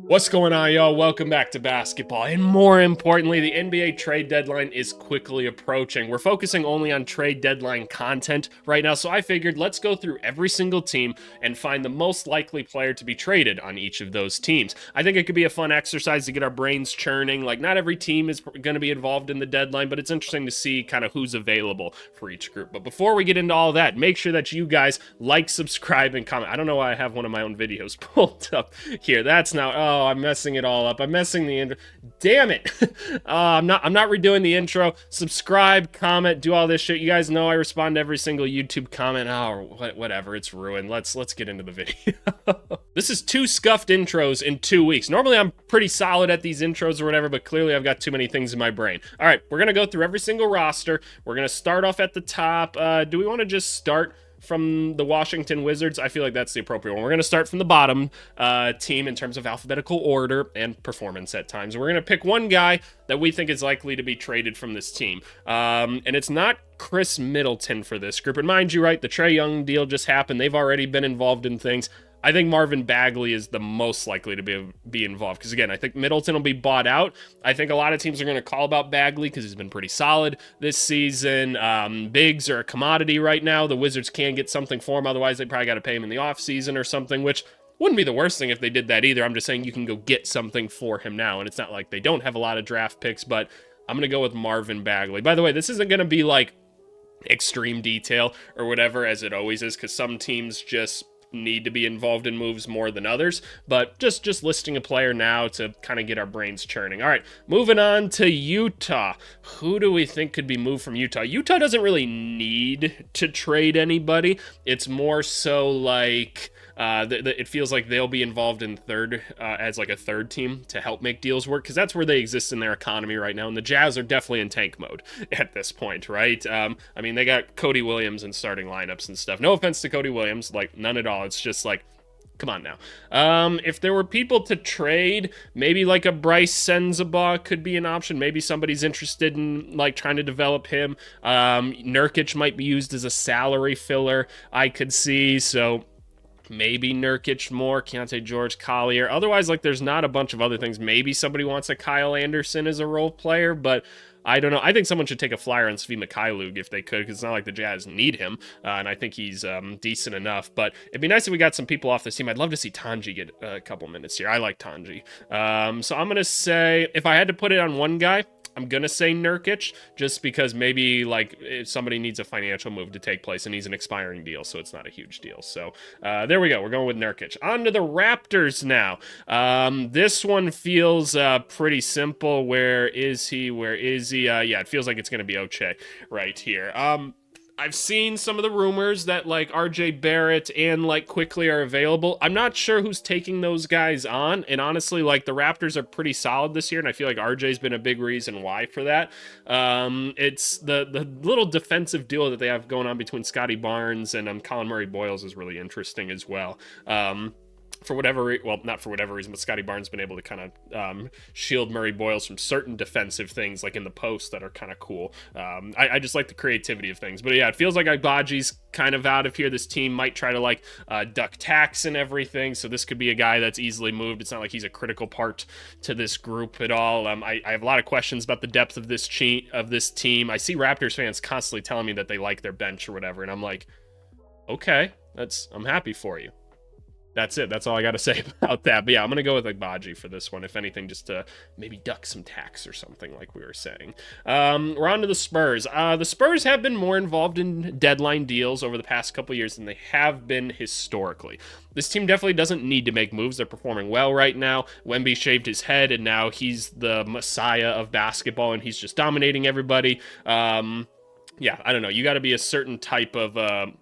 What's going on, y'all? Welcome back to basketball. And more importantly, the NBA trade deadline is quickly approaching. We're focusing only on trade deadline content right now, so I figured let's go through every single team and find the most likely player to be traded on each of those teams. I think it could be a fun exercise to get our brains churning. Like, not every team is going to be involved in the deadline, but it's interesting to see kind of who's available for each group. But before we get into all that, make sure that you guys like, subscribe, and comment. I don't know why I have one of my own videos pulled up here. That's now... Oh, I'm messing it all up. I'm messing the intro. Damn it. I'm not redoing the intro. Subscribe, comment, do all this shit. You guys know I respond to every single YouTube comment. Oh, whatever. It's ruined. Let's get into the video. This is 2 scuffed intros in 2 weeks. Normally, I'm pretty solid at these intros or whatever, but clearly I've got too many things in my brain. All right, we're going to go through every single roster. We're going to start off at the top. Do we want to just start from the Washington Wizards? I feel like that's the appropriate one. We're going to start from the bottom team in terms of alphabetical order and performance at times. We're going to pick one guy that we think is likely to be traded from this team. And it's not Chris Middleton for this group. And mind you, right, the Trae Young deal just happened. They've already been involved in things. I think Marvin Bagley is the most likely to be involved because, again, I think Middleton will be bought out. I think a lot of teams are going to call about Bagley because he's been pretty solid this season. Bigs are a commodity right now. The Wizards can get something for him. Otherwise, they probably got to pay him in the offseason or something, which wouldn't be the worst thing if they did that either. I'm just saying you can go get something for him now, and it's not like they don't have a lot of draft picks, but I'm going to go with Marvin Bagley. By the way, this isn't going to be like extreme detail or whatever, as it always is, because some teams just need to be involved in moves more than others, but just listing a player now to kind of get our brains churning. All right, moving on to Utah. Who do we think could be moved from Utah? Utah doesn't really need to trade anybody. It's more so like it feels like they'll be involved in third as like a third team to help make deals work, because that's where they exist in their economy right now, and the Jazz are definitely in tank mode at this point, right? I mean, they got Cody Williams in starting lineups and stuff. No offense to Cody Williams, like, none at all. It's just like, come on now. If there were people to trade, maybe like a Bryce Sensabaugh could be an option. Maybe somebody's interested in like trying to develop him. Nurkic might be used as a salary filler, I could see. So maybe Nurkic more, Keontae George, Collier. Otherwise, like, there's not a bunch of other things. Maybe somebody wants a Kyle Anderson as a role player, but I don't know. I think someone should take a flyer on Svi Mikhailuk if they could, because it's not like the Jazz need him, and I think he's decent enough. But it'd be nice if we got some people off this team. I'd love to see Tanji get a couple minutes here. I like Tanji. So I'm going to say, if I had to put it on one guy, I'm going to say Nurkic, just because maybe like if somebody needs a financial move to take place, and he's an expiring deal, so it's not a huge deal. So there we go. We're going with Nurkic. On to the Raptors now. This one feels pretty simple. Where is he? Yeah, it feels like it's going to be Ochai right here. I've seen some of the rumors that like RJ Barrett and like Quickly are available. I'm not sure who's taking those guys on, and honestly, like, the Raptors are pretty solid this year, and I feel like RJ's been a big reason why for that. It's the little defensive duo that they have going on between Scotty Barnes and Colin Murray-Boyles is really interesting as well. For whatever, well, not for whatever reason, but Scotty Barnes has been able to kind of shield Murray-Boyles from certain defensive things, like in the post, that are kind of cool. I just like the creativity of things. But yeah, it feels like Agbaji's kind of out of here. This team might try to like duck tax and everything, so this could be a guy that's easily moved. It's not like he's a critical part to this group at all. I have a lot of questions about the depth of this team. I see Raptors fans constantly telling me that they like their bench or whatever, and I'm like, okay, I'm happy for you. That's it. That's all I got to say about that. But yeah, I'm going to go with Agbaji for this one, if anything, just to maybe duck some tax or something, like we were saying. We're on to the Spurs. The Spurs have been more involved in deadline deals over the past couple years than they have been historically. This team definitely doesn't need to make moves. They're performing well right now. Wemby shaved his head, and now he's the messiah of basketball, and he's just dominating everybody. Yeah, I don't know. You got to be a certain type of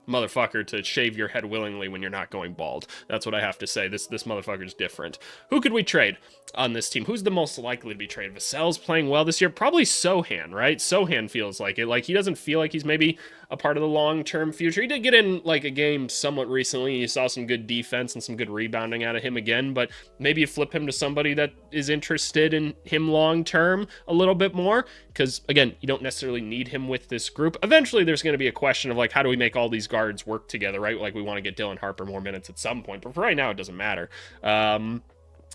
motherfucker to shave your head willingly when you're not going bald. That's what I have to say. This motherfucker's different. Who could we trade on this team? Who's the most likely to be traded? Vassell's playing well this year. Probably Sohan, right? Sohan feels like it. Like, he doesn't feel like he's maybe a part of the long-term future. He did get in like a game somewhat recently. You saw some good defense and some good rebounding out of him again, but maybe you flip him to somebody that is interested in him long-term a little bit more, because again, you don't necessarily need him with this group. Eventually there's going to be a question of like, how do we make all these guards work together, right? Like, we want to get Dylan Harper more minutes at some point, but for right now it doesn't matter.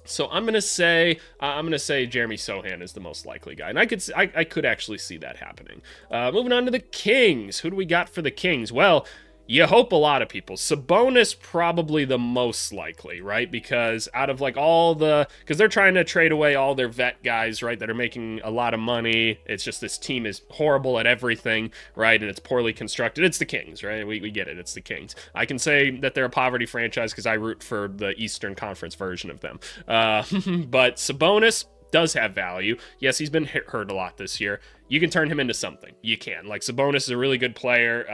So I'm gonna say Jeremy Sohan is the most likely guy, and I could actually see that happening. Moving on to the Kings. Who do we got for the Kings? Well, you hope a lot of people. Sabonis probably the most likely, right? Because out of like because they're trying to trade away all their vet guys, right, that are making a lot of money. It's just this team is horrible at everything, right, and it's poorly constructed. It's the Kings, right? We get it. It's the Kings. I can say that they're a poverty franchise because I root for the Eastern Conference version of them. But Sabonis does have value. Yes, he's been hurt a lot this year. You can turn him into something. You can. Like, Sabonis is a really good player,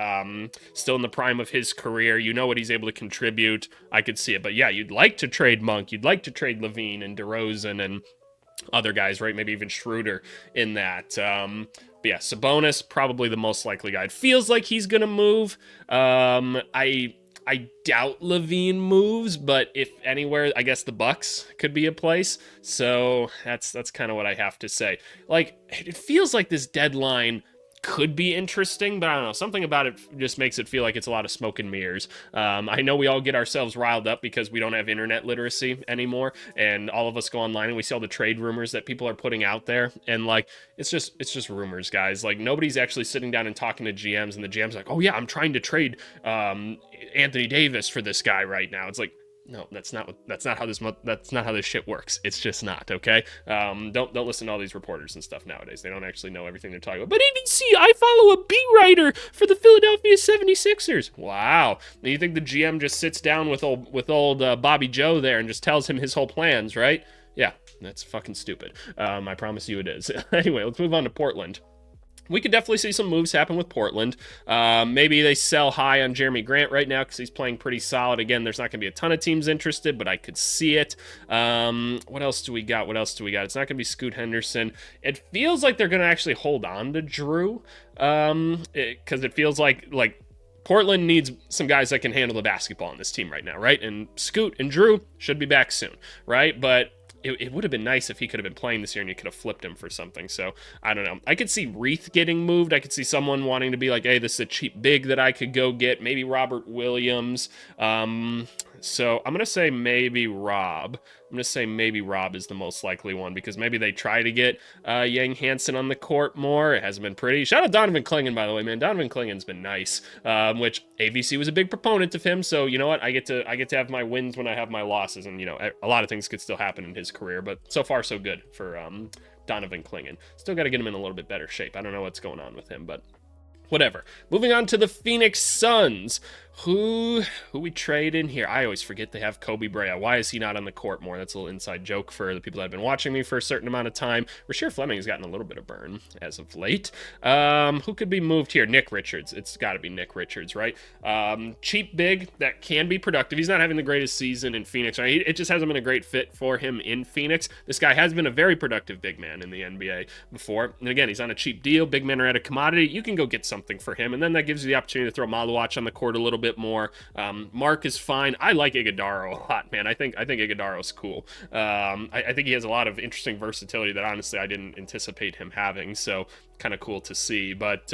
still in the prime of his career. You know what he's able to contribute. I could see it. But yeah, you'd like to trade Monk. You'd like to trade Levine and DeRozan and other guys, right? Maybe even Schroeder in that. But yeah, Sabonis, probably the most likely guy. It feels like he's going to move. I doubt Levine moves, but if anywhere, I guess the Bucks could be a place. So that's kind of what I have to say. Like, it feels like this deadline could be interesting, but I don't know. Something about it just makes it feel like it's a lot of smoke and mirrors. I know we all get ourselves riled up because we don't have internet literacy anymore, and all of us go online and we see all the trade rumors that people are putting out there, and like it's just rumors, guys. Like, nobody's actually sitting down and talking to GMs, and the GM's like, oh yeah, I'm trying to trade Anthony Davis for this guy right now. It's like, no, that's not how this shit works. It's just not, okay? Don't listen to all these reporters and stuff nowadays. They don't actually know everything they're talking about. But ABC, I follow a beat writer for the Philadelphia 76ers. Wow. And you think the GM just sits down with old Bobby Joe there and just tells him his whole plans, right? Yeah, that's fucking stupid. I promise you it is. Anyway, let's move on to Portland. We could definitely see some moves happen with Portland. Maybe they sell high on Jeremy Grant right now because he's playing pretty solid. Again, there's not going to be a ton of teams interested, but I could see it. What else do we got? It's not going to be Scoot Henderson. It feels like they're going to actually hold on to Drew because it feels like Portland needs some guys that can handle the basketball on this team right now, right? And Scoot and Drew should be back soon, right? But it would have been nice if he could have been playing this year and you could have flipped him for something. So, I don't know. I could see Reith getting moved. I could see someone wanting to be like, hey, this is a cheap big that I could go get. Maybe Robert Williams. So I'm going to say maybe Rob. Maybe Rob is the most likely one because maybe they try to get Yang Hansen on the court more. It hasn't been pretty. Shout out Donovan Clingan, by the way, man. Donovan Clingan's been nice, which AVC was a big proponent of him. So you know what? I get to have my wins when I have my losses, and you know a lot of things could still happen in his career. But so far so good for Donovan Clingan. Still got to get him in a little bit better shape. I don't know what's going on with him, but whatever. Moving on to the Phoenix Suns. Who we trade in here? I always forget they have Kobe Bryant. Why is he not on the court more? That's a little inside joke for the people that have been watching me for a certain amount of time. Rasheer Fleming has gotten a little bit of burn as of late. Who could be moved here? Nick Richards. It's got to be Nick Richards, right? Cheap big that can be productive. He's not having the greatest season in Phoenix. Right? It just hasn't been a great fit for him in Phoenix. This guy has been a very productive big man in the NBA before. And again, he's on a cheap deal. Big men are at a commodity. You can go get something for him, and then that gives you the opportunity to throw Maluach on the court a little bit more. Mark is fine. I like Iguodaro a lot, man. I think Iguodaro's cool. I think he has a lot of interesting versatility that honestly I didn't anticipate him having, so kind of cool to see. But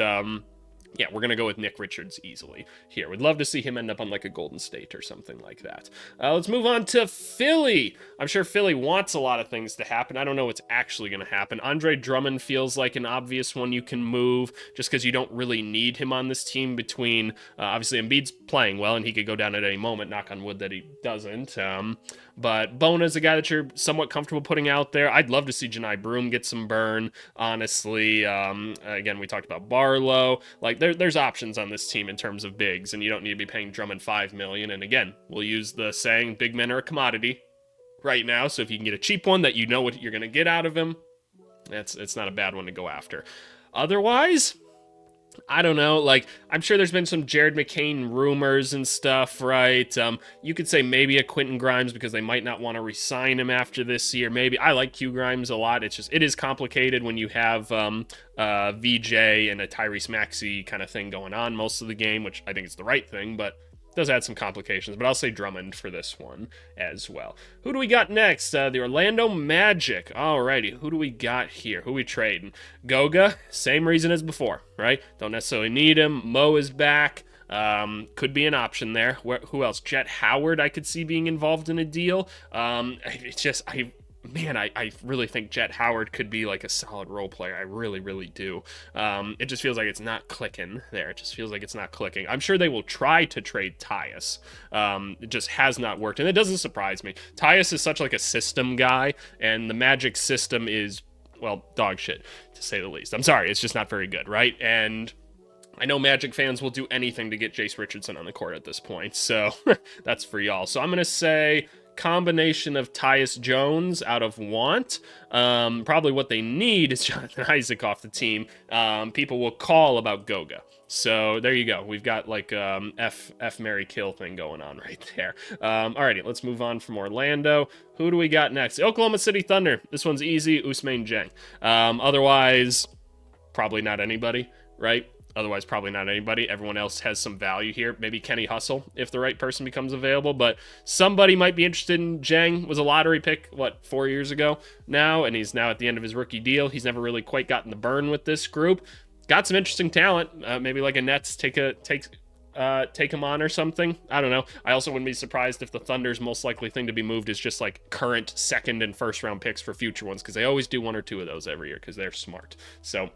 yeah, we're going to go with Nick Richards easily here. We'd love to see him end up on like a Golden State or something like that. Let's move on to Philly. I'm sure Philly wants a lot of things to happen. I don't know what's actually going to happen. Andre Drummond feels like an obvious one you can move just because you don't really need him on this team between, obviously Embiid's playing well and he could go down at any moment, knock on wood that he doesn't. But Bona's a guy that you're somewhat comfortable putting out there. I'd love to see Janai Broom get some burn, honestly. Again, we talked about Barlow. Like, there's options on this team in terms of bigs, and you don't need to be paying Drummond $5 million. And again, we'll use the saying, big men are a commodity right now. So if you can get a cheap one that you know what you're going to get out of him, it's not a bad one to go after. Otherwise, I don't know, like, I'm sure there's been some Jared McCain rumors and stuff, right? You could say maybe a Quentin Grimes because they might not want to re-sign him after this year. Maybe. I like Q Grimes a lot. It is complicated when you have VJ and a Tyrese Maxey kind of thing going on most of the game, which I think is the right thing, but does add some complications, but I'll say Drummond for this one as well. Who do we got next? The Orlando Magic. Alrighty, who do we got here? Who we trading? Goga, same reason as before, right? Don't necessarily need him. Mo is back. Could be an option there. Who else? Jet Howard, I could see being involved in a deal. It's just, I really think Jet Howard could be like a solid role player. I really, really do. It just feels like it's not clicking there. It just feels like it's not clicking. I'm sure they will try to trade Tyus. It just has not worked, and it doesn't surprise me. Tyus is such like a system guy, and the Magic system is, well, dog shit, to say the least. I'm sorry, it's just not very good, right? And I know Magic fans will do anything to get Jace Richardson on the court at this point, so that's for y'all. So I'm going to say combination of Tyus Jones out of want. Probably what they need is Jonathan Isaac off the team. People will call about Goga. So there you go. We've got like F Mary Kill thing going on right there. Alrighty, let's move on from Orlando. Who do we got next? Oklahoma City Thunder. This one's easy. Ousmane Dieng. Otherwise, probably not anybody, right? Otherwise, probably not anybody. Everyone else has some value here. Maybe Kenny Hustle, if the right person becomes available. But somebody might be interested in Dieng. Was a lottery pick, 4 years ago now? And he's now at the end of his rookie deal. He's never really quite gotten the burn with this group. Got some interesting talent. Maybe like a Nets take him on or something. I don't know. I also wouldn't be surprised if the Thunder's most likely thing to be moved is just like current second and first round picks for future ones, because they always do 1 or 2 of those every year because they're smart. So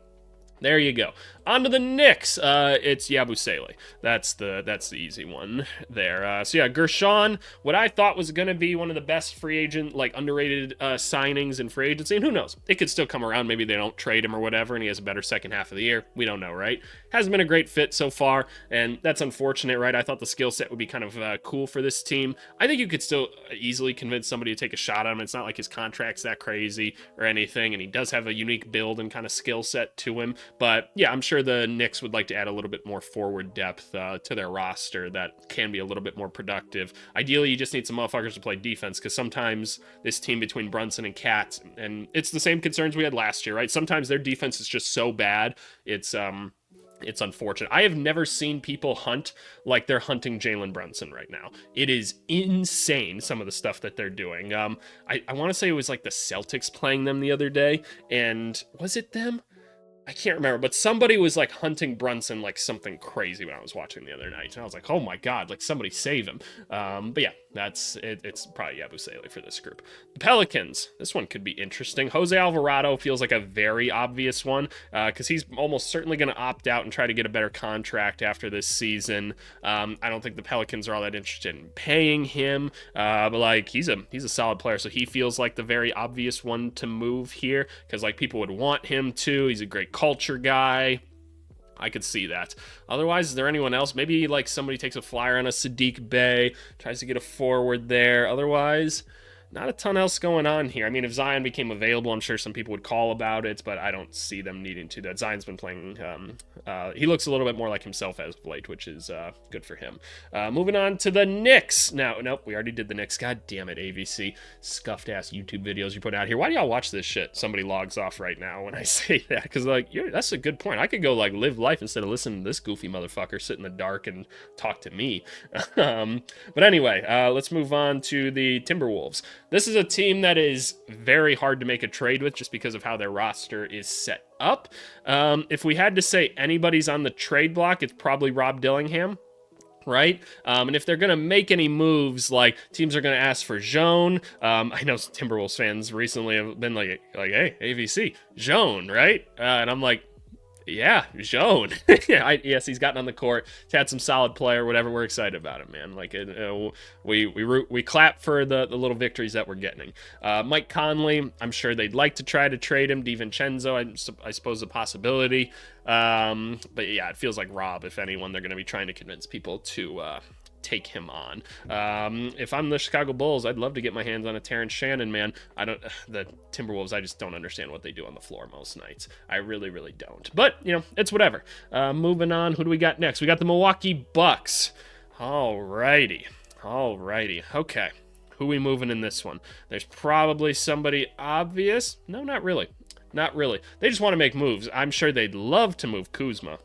there you go. On to the Knicks. It's Yabusele. That's the easy one there. So yeah, Gershon, what I thought was going to be one of the best free agent, like underrated signings in free agency, and who knows? It could still come around. Maybe they don't trade him or whatever, and he has a better second half of the year. We don't know, right? Hasn't been a great fit so far, and that's unfortunate, right? I thought the skill set would be kind of cool for this team. I think you could still easily convince somebody to take a shot at him. It's not like his contract's that crazy or anything, and he does have a unique build and kind of skill set to him. But yeah, I'm sure the Knicks would like to add a little bit more forward depth to their roster that can be a little bit more productive. Ideally, you just need some motherfuckers to play defense, because sometimes this team between Brunson and Cat, and it's the same concerns we had last year, right? Sometimes their defense is just so bad, it's unfortunate. I have never seen people hunt like they're hunting Jalen Brunson right now. It is insane, some of the stuff that they're doing. I want to say it was like the Celtics playing them the other day, and was it them? I can't remember, but somebody was like hunting Brunson like something crazy when I was watching the other night, and I was like, oh my god, like somebody save him. But yeah, that's it. It's probably Yabusele for this group. The Pelicans, this one could be interesting. Jose Alvarado feels like a very obvious one, because he's almost certainly going to opt out and try to get a better contract after this season. I don't think the Pelicans are all that interested in paying him, but like he's a solid player, so he feels like the very obvious one to move here, because like people would want him to. He's a great culture guy. I could see that. Otherwise, is there anyone else? Maybe like somebody takes a flyer on a Sadiq Bey, tries to get a forward there. Otherwise, not a ton else going on here. I mean, if Zion became available, I'm sure some people would call about it, but I don't see them needing to. That Zion's been playing, he looks a little bit more like himself as of late, which is good for him. Moving on to the Knicks. Now, nope, we already did the Knicks. God damn it, AVC. Scuffed ass YouTube videos you put out here. Why do y'all watch this shit? Somebody logs off right now when I say that, because like, that's a good point. I could go like live life instead of listening to this goofy motherfucker sit in the dark and talk to me. But anyway, let's move on to the Timberwolves. This is a team that is very hard to make a trade with just because of how their roster is set up. If we had to say anybody's on the trade block, it's probably Rob Dillingham, right? And if they're going to make any moves, like teams are going to ask for Joan. I know Timberwolves fans recently have been like, hey, AVC, Joan, right? And I'm like, yeah, Joan. Yes, he's gotten on the court. He's had some solid play or whatever. We're excited about it, man. Like, we clap for the little victories that we're getting. Mike Conley, I'm sure they'd like to try to trade him. DiVincenzo, I suppose a possibility. But yeah, it feels like Rob, if anyone, they're going to be trying to convince people to take him on. If I'm the Chicago Bulls, I'd love to get my hands on a Terrence Shannon, man. The Timberwolves, I just don't understand what they do on the floor most nights. I really, really don't. But, it's whatever. Moving on, who do we got next? We got the Milwaukee Bucks. Alrighty. Okay. Who we moving in this one? There's probably somebody obvious. No, not really. They just want to make moves. I'm sure they'd love to move Kuzma.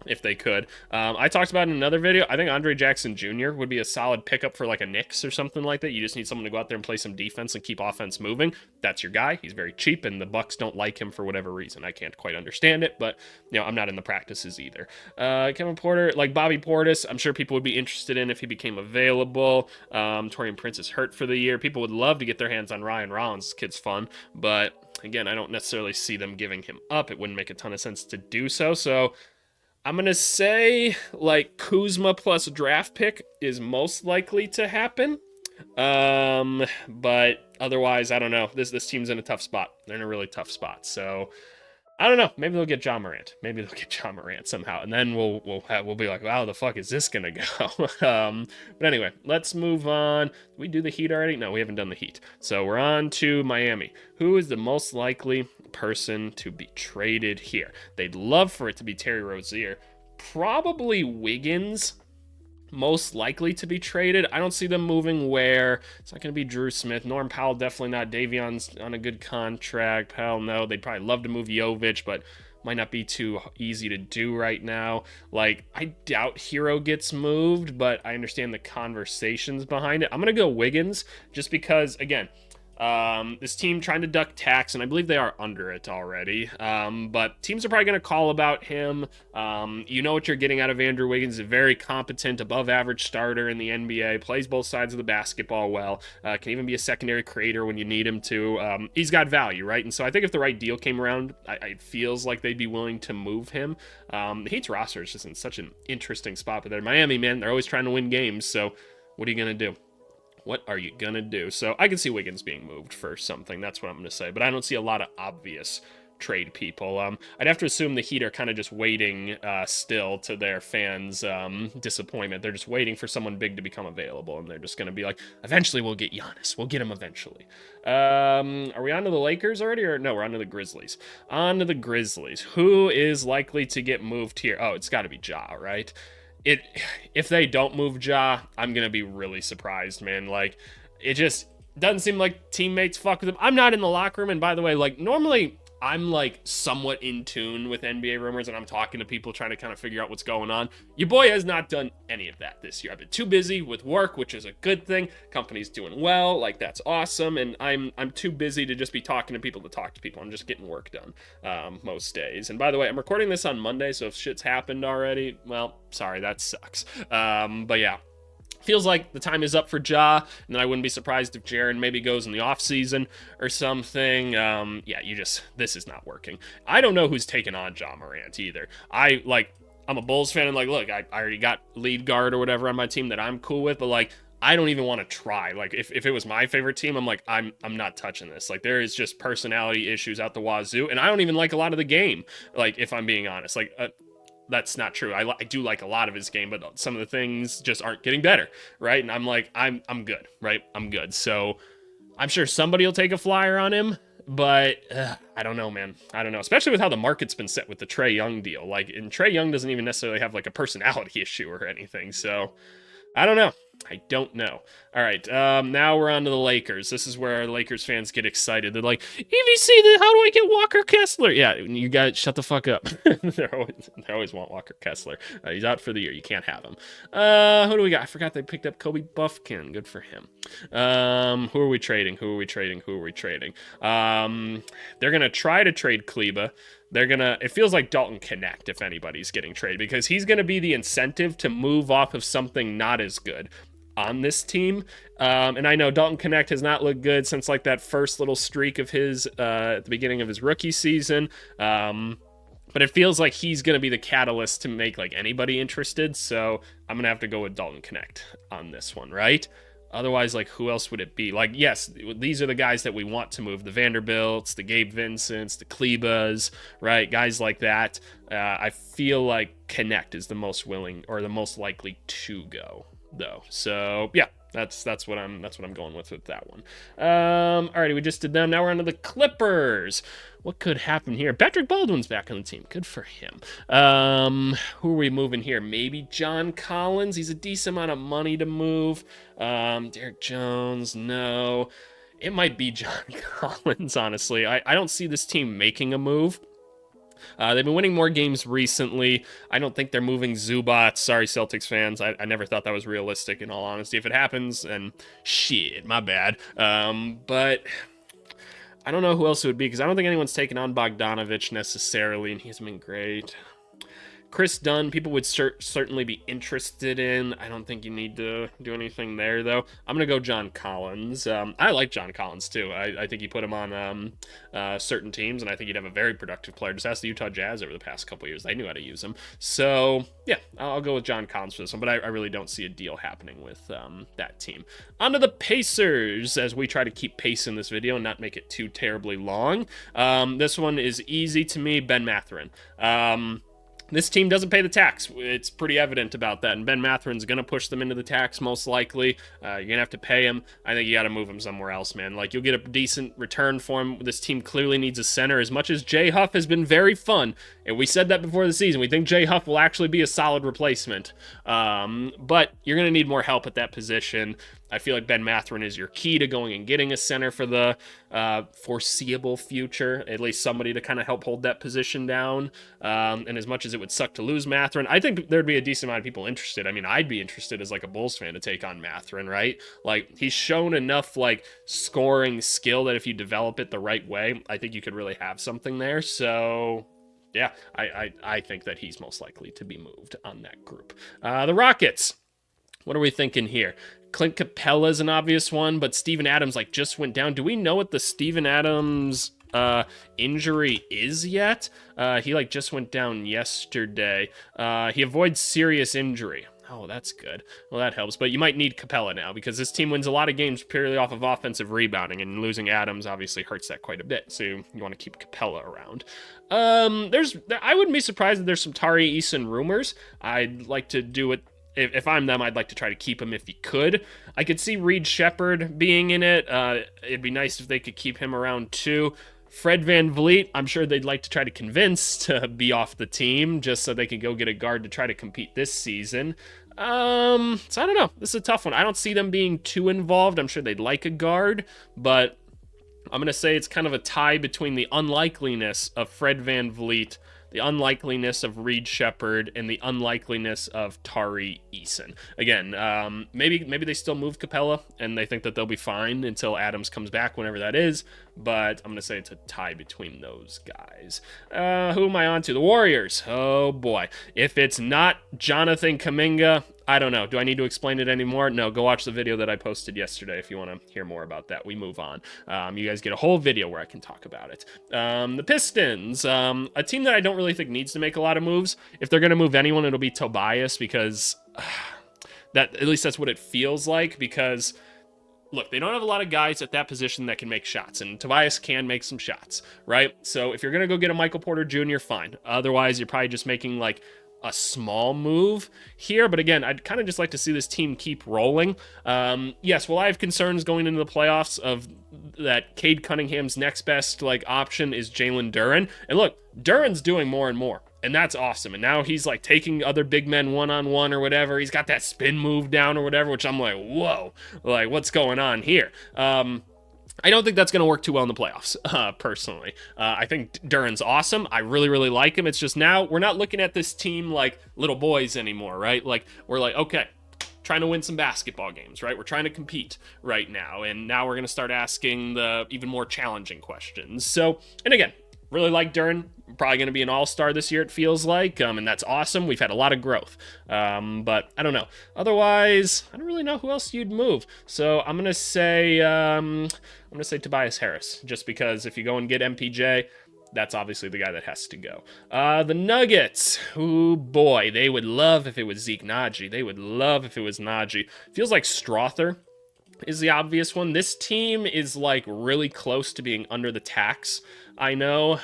if they could. I talked about in another video, I think Andre Jackson Jr. would be a solid pickup for like a Knicks or something like that. You just need someone to go out there and play some defense and keep offense moving. That's your guy. He's very cheap, and the Bucks don't like him for whatever reason. I can't quite understand it, but I'm not in the practices either. Kevin Porter, like Bobby Portis, I'm sure people would be interested in if he became available. Torian Prince is hurt for the year. People would love to get their hands on Ryan Rollins. This kid's fun, but again, I don't necessarily see them giving him up. It wouldn't make a ton of sense to do so. So I'm going to say like Kuzma plus draft pick is most likely to happen. But otherwise, I don't know. This team's in a tough spot. They're in a really tough spot. So I don't know. Maybe they'll get John Morant. Maybe they'll get John Morant somehow, and then we'll be like, wow, the fuck is this gonna go? But anyway, let's move on. Did we do the Heat already? No, we haven't done the Heat. So we're on to Miami. Who is the most likely person to be traded here? They'd love for it to be Terry Rozier. Probably Wiggins. Most likely to be traded. I don't see them moving where. It's not going to be Drew Smith. Norm Powell, definitely not. Davion's on a good contract. Powell, no. They'd probably love to move Jovic, but might not be too easy to do right now. Like, I doubt Hero gets moved, but I understand the conversations behind it. I'm going to go Wiggins just because, again, this team trying to duck tax, and I believe they are under it already. But teams are probably going to call about him. You know what you're getting out of Andrew Wiggins. A very competent, above-average starter in the NBA. Plays both sides of the basketball well. Can even be a secondary creator when you need him to. He's got value, right? And so I think if the right deal came around, it feels like they'd be willing to move him. The Heat's roster is just in such an interesting spot. But they're Miami, man. They're always trying to win games. So what are you going to do? What are you going to do? So I can see Wiggins being moved for something. That's what I'm going to say. But I don't see a lot of obvious trade people. I'd have to assume the Heat are kind of just waiting still to their fans' disappointment. They're just waiting for someone big to become available. And they're just going to be like, eventually we'll get Giannis. We'll get him eventually. Are we on to the Lakers already? Or no, we're on to the Grizzlies. On to the Grizzlies. Who is likely to get moved here? Oh, it's got to be Ja, right? If they don't move Ja, I'm gonna be really surprised, man. Like, it just doesn't seem like teammates fuck with him. I'm not in the locker room, and by the way, like, normally I'm like somewhat in tune with NBA rumors, and I'm talking to people trying to kind of figure out what's going on. Your boy has not done any of that this year. I've been too busy with work, which is a good thing. Company's doing well, like that's awesome, and I'm too busy to just be talking to people to talk to people. I'm just getting work done most days. And by the way, I'm recording this on Monday, so if shit's happened already, well, sorry, that sucks. But yeah. Feels like the time is up for Ja, and then I wouldn't be surprised if Jaren maybe goes in the offseason or something. This is not working. I don't know who's taking on Ja Morant either. I'm a Bulls fan, and like, look, I already got lead guard or whatever on my team that I'm cool with, but like, I don't even want to try. Like, if it was my favorite team, I'm like, I'm not touching this. Like, there is just personality issues out the wazoo, and I don't even like a lot of the game, like, if I'm being honest. Like, that's not true. I do like a lot of his game, but some of the things just aren't getting better, right? And I'm like, I'm good, right? I'm good. So I'm sure somebody will take a flyer on him, but I don't know, man. I don't know, especially with how the market's been set with the Trae Young deal. Like, and Trae Young doesn't even necessarily have like a personality issue or anything. So I don't know. I don't know. All right, now we're on to the Lakers. This is where Lakers fans get excited. They're like, EVC, how do I get Walker Kessler? Yeah, you guys, shut the fuck up. they always want Walker Kessler. He's out for the year. You can't have him. Who do we got? I forgot they picked up Kobe Buffkin. Good for him. Who are we trading? They're going to try to trade Kleba. It feels like Dalton Connect if anybody's getting traded, because he's going to be the incentive to move off of something not as good on this team. And I know Dalton Connect has not looked good since like that first little streak of his at the beginning of his rookie season. But it feels like he's going to be the catalyst to make like anybody interested. So I'm going to have to go with Dalton Connect on this one, right? Otherwise, like, who else would it be? Like, yes, these are the guys that we want to move. The Vanderbilts, the Gabe Vincents, the Klebas, right? Guys like that. I feel like Connect is the most willing or the most likely to go, though. So, yeah, that's what I'm going with that one. Alrighty, we just did them. Now we're on to the Clippers. What could happen here? Patrick Baldwin's back on the team. Good for him. Who are we moving here? Maybe John Collins. He's a decent amount of money to move. Derek Jones, no. It might be John Collins, honestly. I don't see this team making a move. They've been winning more games recently. I don't think they're moving Zubats. Sorry, Celtics fans. I never thought that was realistic, in all honesty. If it happens, then shit, my bad. But I don't know who else it would be, because I don't think anyone's taken on Bogdanovich necessarily, and he hasn't been great. Chris Dunn, people would certainly be interested in. I don't think you need to do anything there, though. I'm going to go John Collins. I like John Collins, too. I think you put him on certain teams, and I think he'd have a very productive player. Just ask the Utah Jazz over the past couple years. They knew how to use him. So, yeah, I'll go with John Collins for this one, but I really don't see a deal happening with that team. On to the Pacers, as we try to keep pace in this video and not make it too terribly long. This one is easy to me, Ben Mathurin. This team doesn't pay the tax. It's pretty evident about that, and Ben Mathurin's going to push them into the tax, most likely. You're going to have to pay him. I think you got to move him somewhere else, man. Like, you'll get a decent return for him. This team clearly needs a center, as much as Jay Huff has been very fun, and we said that before the season. We think Jay Huff will actually be a solid replacement, but you're going to need more help at that position. I feel like Ben Mathurin is your key to going and getting a center for the foreseeable future, at least somebody to kind of help hold that position down. And as much as it would suck to lose Mathurin, I think there'd be a decent amount of people interested. I mean, I'd be interested as like a Bulls fan to take on Mathurin, right? Like, he's shown enough like scoring skill that if you develop it the right way, I think you could really have something there. So yeah, I think that he's most likely to be moved on that group. The Rockets. What are we thinking here? Clint Capella's an obvious one, but Steven Adams like just went down. Do we know what the Steven Adams injury is yet? He like just went down yesterday. He avoids serious injury. Oh, that's good. Well, that helps, but you might need Capella now, because this team wins a lot of games purely off of offensive rebounding, and losing Adams obviously hurts that quite a bit, so you want to keep Capella around. I wouldn't be surprised if there's some Tari Eason rumors. I'd like to do it. If I'm them, I'd like to try to keep him if you could. I could see Reed Shepherd being in it. It'd be nice if they could keep him around too. Fred VanVleet, I'm sure they'd like to try to convince to be off the team, just so they can go get a guard to try to compete this season. So I don't know. This is a tough one. I don't see them being too involved. I'm sure they'd like a guard, but I'm going to say it's kind of a tie between the unlikeliness of Fred VanVleet, the unlikeliness of Reed Shepherd, and the unlikeliness of Tari Eason. Again, maybe they still move Capella, and they think that they'll be fine until Adams comes back, whenever that is, but I'm going to say it's a tie between those guys. Who am I on to? The Warriors. Oh, boy. If it's not Jonathan Kuminga, I don't know. Do I need to explain it anymore? No, go watch the video that I posted yesterday if you want to hear more about that. We move on. You guys get a whole video where I can talk about it. The Pistons, a team that I don't really think needs to make a lot of moves. If they're going to move anyone, it'll be Tobias, because at least that's what it feels like, because look, they don't have a lot of guys at that position that can make shots, and Tobias can make some shots, right? So if you're going to go get a Michael Porter Jr., fine. Otherwise, you're probably just making like a small move here, but again, I'd kind of just like to see this team keep rolling. Yes, well, I have concerns going into the playoffs of that Cade Cunningham's next best like option is Jalen Duren, and look, Duren's doing more and more, and that's awesome. And now he's like taking other big men one-on-one or whatever. He's got that spin move down or whatever, which I'm like, whoa, like what's going on here? I don't think that's going to work too well in the playoffs, personally. I think Duren's awesome. I really, really like him. It's just now we're not looking at this team like little boys anymore, right? Like, we're like, okay, trying to win some basketball games, right? We're trying to compete right now, and now we're going to start asking the even more challenging questions. So, and again, really like Duren. Probably going to be an all-star this year, it feels like, and that's awesome. We've had a lot of growth, but I don't know. Otherwise, I don't really know who else you'd move. So I'm going to say Tobias Harris, just because if you go and get MPJ, that's obviously the guy that has to go. The Nuggets, oh boy, they would love if it was Zeke Naji. They would love if it was Naji. Feels like Strother is the obvious one. This team is like really close to being under the tax, I know,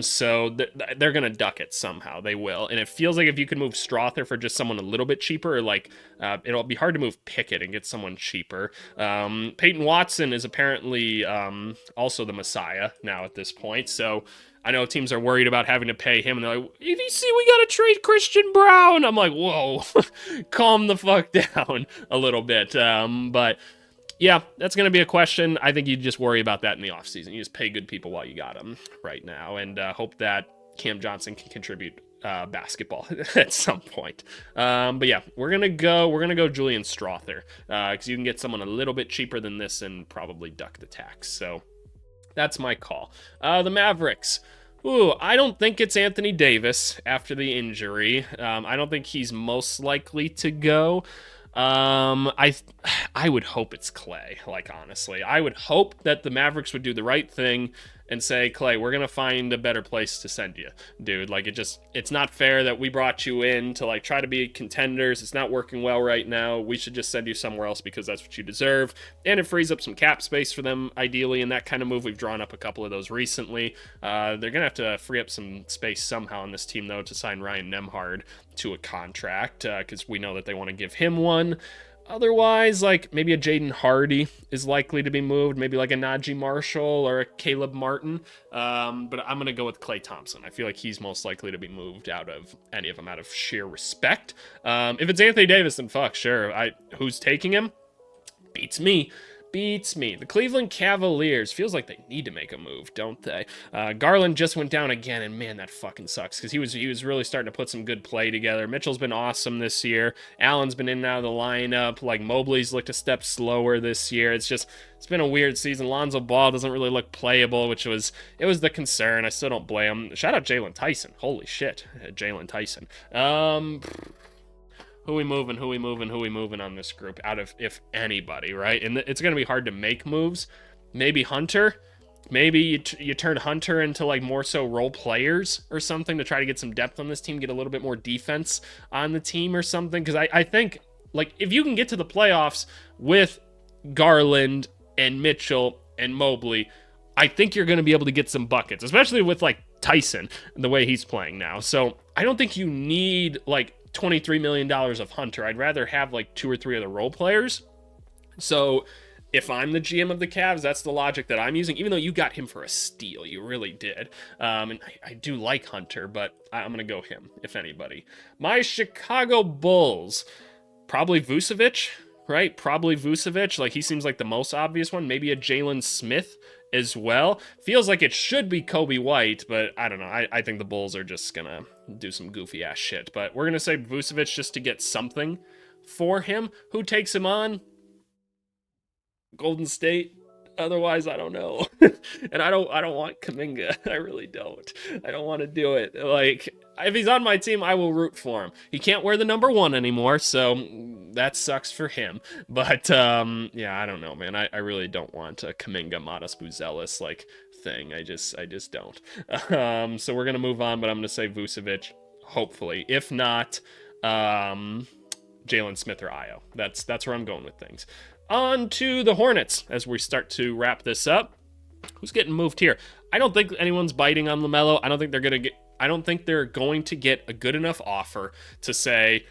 so they're gonna duck it somehow. They will, and it feels like if you could move Strother for just someone a little bit cheaper, or like it'll be hard to move Pickett and get someone cheaper. Peyton Watson is apparently also the Messiah now at this point, so I know teams are worried about having to pay him, and they're like, you see, we gotta trade Christian Brown. I'm like, whoa, calm the fuck down a little bit, but yeah, that's going to be a question. I think you just worry about that in the offseason. You just pay good people while you got them right now, and hope that Cam Johnson can contribute basketball at some point. But yeah, we're gonna go Julian Strother, because you can get someone a little bit cheaper than this and probably duck the tax. So that's my call. The Mavericks. Ooh, I don't think it's Anthony Davis after the injury. I don't think he's most likely to go. I would hope it's Clay. Like, honestly, I would hope that the Mavericks would do the right thing and say, Clay, we're gonna find a better place to send you, dude. Like, it's not fair that we brought you in to like try to be contenders. It's not working well right now. We should just send you somewhere else because that's what you deserve. And it frees up some cap space for them, ideally, in that kind of move. We've drawn up a couple of those recently. They're gonna have to free up some space somehow on this team, though, to sign Ryan Nembhard to a contract, because we know that they want to give him one. Otherwise, like, maybe a Jaden Hardy is likely to be moved, maybe like a Najee Marshall or a Caleb Martin. But I'm going to go with Klay Thompson. I feel like he's most likely to be moved out of any of them out of sheer respect. If it's Anthony Davis, then fuck, sure. Who's taking him? Beats me. The Cleveland Cavaliers, feels like they need to make a move, don't they? Garland just went down again, and man, that fucking sucks, because he was really starting to put some good play together. Mitchell's been awesome this year. Allen's been in and out of the lineup. Like, Mobley's looked a step slower this year. It's been a weird season. Lonzo Ball doesn't really look playable, which was the concern. I still don't blame him. Shout out Jalen Tyson. Holy shit, Jalen Tyson. Who we moving on this group out of, if anybody, right? And it's going to be hard to make moves. Maybe Hunter. Maybe you turn Hunter into like more so role players or something to try to get some depth on this team, get a little bit more defense on the team or something. Because I think, like, if you can get to the playoffs with Garland and Mitchell and Mobley, I think you're going to be able to get some buckets, especially with like Tyson, the way he's playing now. So I don't think you need like $23 million of Hunter. I'd rather have like 2 or 3 of the role players. So if I'm the GM of the Cavs, that's the logic that I'm using, even though you got him for a steal. You really did. And I do like Hunter, but I'm going to go him, if anybody. My Chicago Bulls, probably Vucevic, right? Probably Vucevic. Like, he seems like the most obvious one. Maybe a Jalen Smith as well. Feels like it should be Kobe White, but I don't know. I think the Bulls are just gonna do some goofy ass shit. But we're gonna say Vucevic just to get something for him. Who takes him on? Golden State. Otherwise, I don't know. And I don't want Kuminga. I really don't. I don't want to do it. Like, if he's on my team, I will root for him. He can't wear the number 1 anymore, so that sucks for him. But yeah, I don't know, man. I really don't want a Kuminga, Modest Buzelis like thing. I just don't. So we're gonna move on, but I'm gonna say Vucevic, hopefully. If not, Jalen Smith or Ayo. That's where I'm going with things. On to the Hornets as we start to wrap this up. Who's getting moved here? I don't think anyone's biting on LaMelo. I don't think they're going to get a good enough offer to say,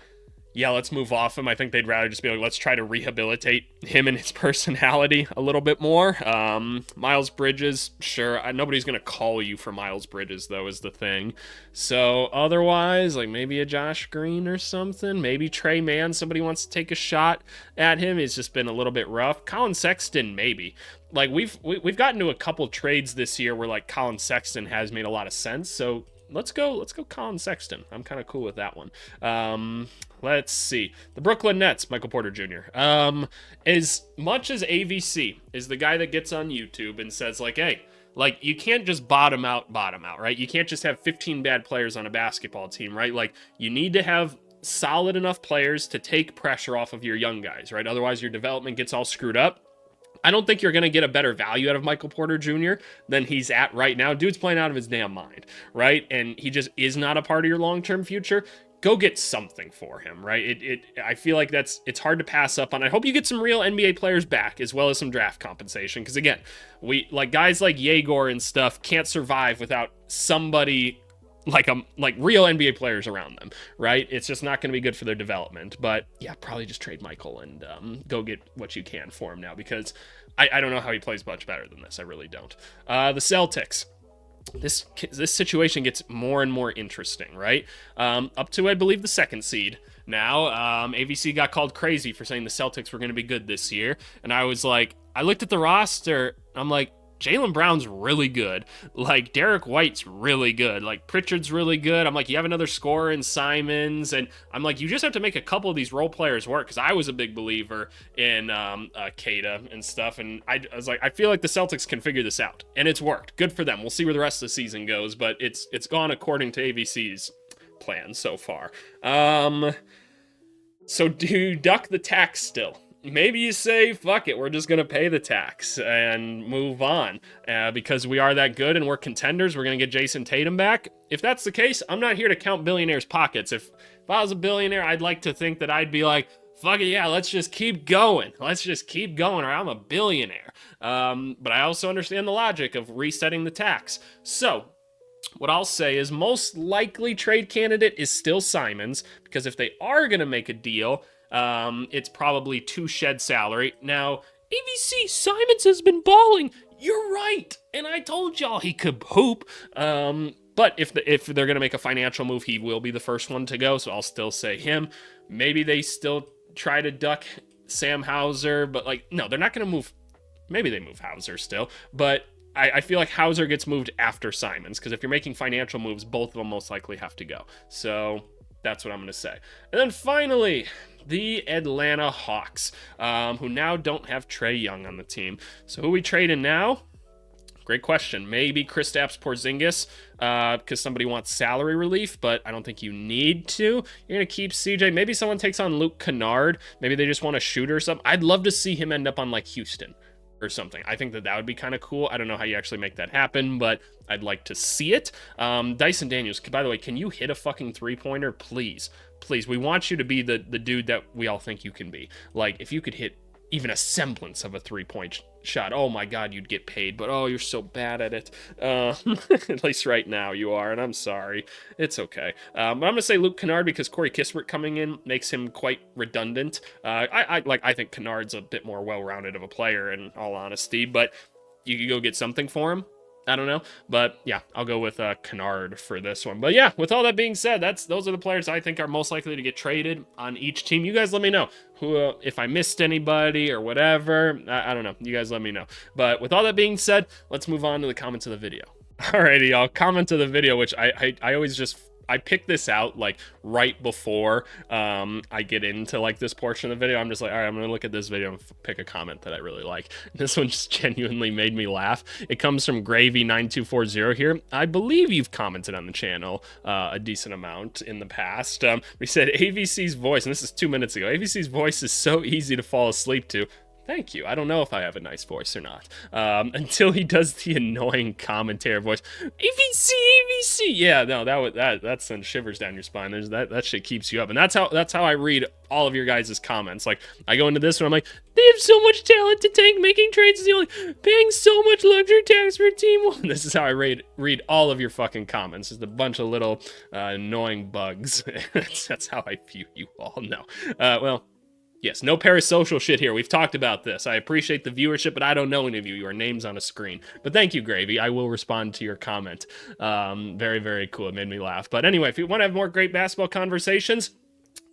yeah, let's move off him. I think they'd rather just be like, let's try to rehabilitate him and his personality a little bit more. Miles Bridges, sure. Nobody's going to call you for Miles Bridges, though, is the thing. So otherwise, like maybe a Josh Green or something. Maybe Trey Mann, somebody wants to take a shot at him. It's just been a little bit rough. Colin Sexton, maybe. Like we've gotten to a couple trades this year where like Colin Sexton has made a lot of sense. So let's go Colin Sexton. I'm kind of cool with that one. Let's see. The Brooklyn Nets, Michael Porter Jr. As much as AVC is the guy that gets on YouTube and says like, hey, like you can't just bottom out, right? You can't just have 15 bad players on a basketball team, right? Like you need to have solid enough players to take pressure off of your young guys, right? Otherwise your development gets all screwed up. I don't think you're going to get a better value out of Michael Porter Jr. than he's at right now. Dude's playing out of his damn mind, right? And he just is not a part of your long-term future. Go get something for him, right? I feel like it's hard to pass up on. I hope you get some real NBA players back as well as some draft compensation. Because again, we like guys like Yegor and stuff can't survive without somebody like real NBA players around them, right? It's just not going to be good for their development. But yeah, probably just trade Michael and go get what you can for him now, because I don't know how he plays much better than this. I really don't. The Celtics. This situation gets more and more interesting, right? Up to, I believe, the 2nd seed now. AVC got called crazy for saying the Celtics were going to be good this year. And I was like, I looked at the roster. I'm like, Jaylen Brown's really good. Like, Derek White's really good. Like, Pritchard's really good. I'm like, you have another scorer in Simons. And I'm like, you just have to make a couple of these role players work. Because I was a big believer in Kata and stuff. And I was like, I feel like the Celtics can figure this out. And it's worked. Good for them. We'll see where the rest of the season goes. But it's gone according to AVC's plan so far. So do you duck the tax still? Maybe you say, fuck it, we're just going to pay the tax and move on because we are that good and we're contenders. We're going to get Jason Tatum back. If that's the case, I'm not here to count billionaires' pockets. If I was a billionaire, I'd like to think that I'd be like, fuck it, yeah, let's just keep going. Let's just keep going, or I'm a billionaire. But I also understand the logic of resetting the tax. So what I'll say is most likely trade candidate is still Simons, because if they are going to make a deal, it's probably 2 shed salary. Now, AVC, Simons has been balling. You're right. And I told y'all he could hoop. But if they're going to make a financial move, he will be the first one to go. So I'll still say him. Maybe they still try to duck Sam Hauser, but like, no, they're not going to move. Maybe they move Hauser still, but I feel like Hauser gets moved after Simons, because if you're making financial moves, both of them most likely have to go. So that's what I'm going to say. And then finally, the Atlanta Hawks, who now don't have Trae Young on the team. So who we trading now? Great question. Maybe Kristaps Porzingis, because somebody wants salary relief, but I don't think you need to. You're going to keep CJ. Maybe someone takes on Luke Kennard. Maybe they just want a shooter or something. I'd love to see him end up on like Houston or something. I think that would be kind of cool. I don't know how you actually make that happen, but I'd like to see it. Dyson Daniels, by the way, can you hit a fucking 3-pointer? Please. Please. We want you to be the dude that we all think you can be. Like, if you could hit even a semblance of a 3-point shot, oh my god, you'd get paid, but oh, you're so bad at it. At least right now you are, and I'm sorry. It's okay. But I'm gonna say Luke Kennard, because Corey Kispert coming in makes him quite redundant. I think Kennard's a bit more well-rounded of a player, in all honesty, but you could go get something for him. I don't know, but yeah, I'll go with Kennard for this one. But yeah, with all that being said, those are the players I think are most likely to get traded on each team. You guys let me know who, if I missed anybody or whatever. I don't know. You guys let me know. But with all that being said, let's move on to the comments of the video. Alrighty, y'all. Comment to the video, which I always just I pick this out like right before I get into like this portion of the video. I'm just like, all right, I'm gonna look at this video and pick a comment that I really like. This one just genuinely made me laugh. It comes from Gravy9240 here. I believe you've commented on the channel a decent amount in the past. We said AVC's voice, and this is 2 minutes ago. AVC's voice is so easy to fall asleep to. Thank you. I don't know if I have a nice voice or not. Until he does the annoying commentator voice. AVC, AVC. Yeah, no, that sends shivers down your spine. That shit keeps you up. And that's how I read all of your guys' comments. Like, I go into this one, I'm like, they have so much talent to tank, making trades is the only, paying so much luxury tax for team one. This is how I read all of your fucking comments. Just a bunch of little annoying bugs. That's how I view you all. No. Well, yes, no parasocial shit here. We've talked about this. I appreciate the viewership, but I don't know any of you. Your name's on a screen. But thank you, Gravy. I will respond to your comment. Very, very cool. It made me laugh. But anyway, if you want to have more great basketball conversations,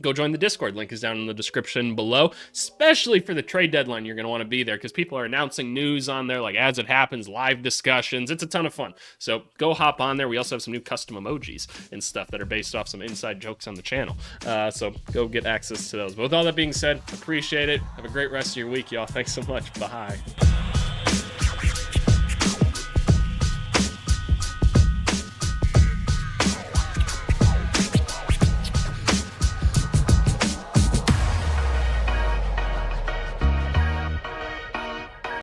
go join the Discord. Link is down in the description below. Especially for the trade deadline, you're going to want to be there because people are announcing news on there, like as it happens, live discussions. It's a ton of fun. So go hop on there. We also have some new custom emojis and stuff that are based off some inside jokes on the channel. So go get access to those. But with all that being said, appreciate it. Have a great rest of your week, y'all. Thanks so much. Bye.